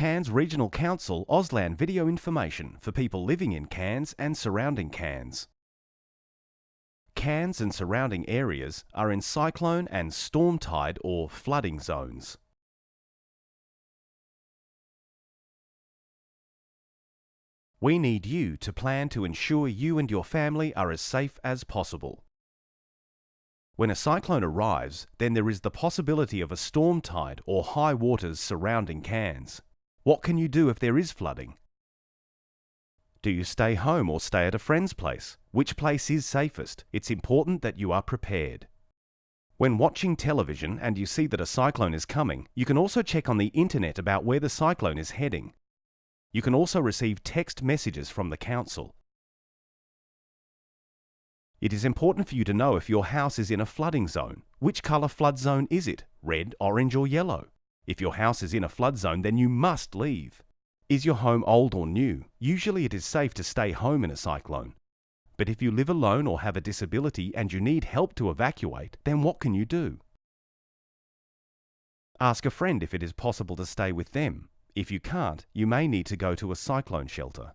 Cairns Regional Council Auslan video information for people living in Cairns and surrounding Cairns. Cairns and surrounding areas are in cyclone and storm tide or flooding zones. We need you to plan to ensure you and your family are as safe as possible. When a cyclone arrives, then there is the possibility of a storm tide or high waters surrounding Cairns. What can you do if there is flooding? Do you stay home or stay at a friend's place? Which place is safest? It's important that you are prepared. When watching television and you see that a cyclone is coming, you can also check on the internet about where the cyclone is heading. You can also receive text messages from the council. It is important for you to know if your house is in a flooding zone. Which colour flood zone is it? Red, orange or yellow? If your house is in a flood zone, then you must leave. Is your home old or new? Usually it is safe to stay home in a cyclone. But if you live alone or have a disability and you need help to evacuate, then what can you do? Ask a friend if it is possible to stay with them. If you can't, you may need to go to a cyclone shelter.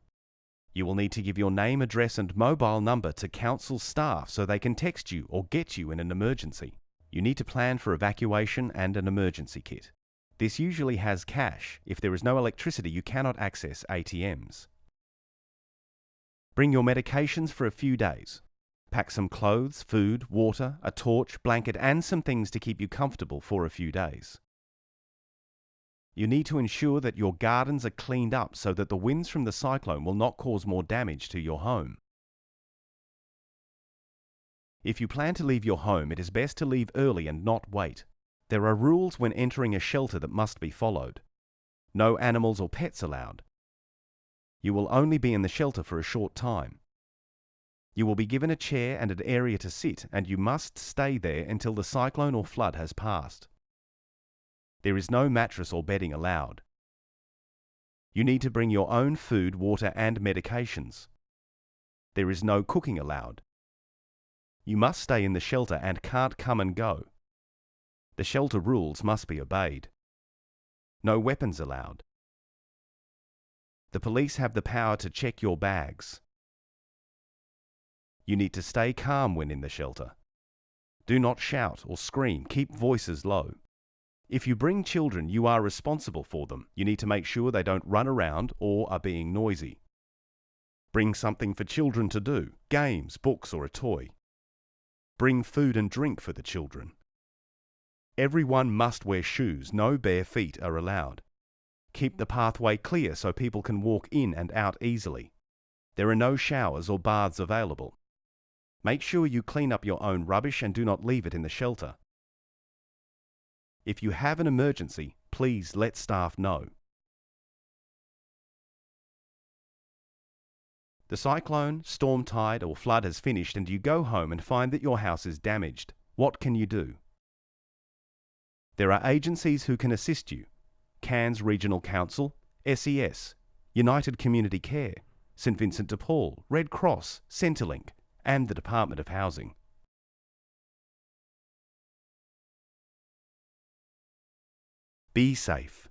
You will need to give your name, address and mobile number to council staff so they can text you or get you in an emergency. You need to plan for evacuation and an emergency kit. This usually has cash. If there is no electricity, you cannot access ATMs. Bring your medications for a few days. Pack some clothes, food, water, a torch, blanket and some things to keep you comfortable for a few days. You need to ensure that your gardens are cleaned up so that the winds from the cyclone will not cause more damage to your home. If you plan to leave your home, it is best to leave early and not wait. There are rules when entering a shelter that must be followed. No animals or pets allowed. You will only be in the shelter for a short time. You will be given a chair and an area to sit, and you must stay there until the cyclone or flood has passed. There is no mattress or bedding allowed. You need to bring your own food, water and medications. There is no cooking allowed. You must stay in the shelter and can't come and go. The shelter rules must be obeyed. No weapons allowed. The police have the power to check your bags. You need to stay calm when in the shelter. Do not shout or scream. Keep voices low. If you bring children, you are responsible for them. You need to make sure they don't run around or are being noisy. Bring something for children to do, games, books or a toy. Bring food and drink for the children. Everyone must wear shoes. No bare feet are allowed. Keep the pathway clear so people can walk in and out easily. There are no showers or baths available. Make sure you clean up your own rubbish and do not leave it in the shelter. If you have an emergency, please let staff know. The cyclone, storm tide or flood has finished and you go home and find that your house is damaged. What can you do? There are agencies who can assist you. Cairns Regional Council, SES, United Community Care, St Vincent de Paul, Red Cross, Centrelink and the Department of Housing. Be safe.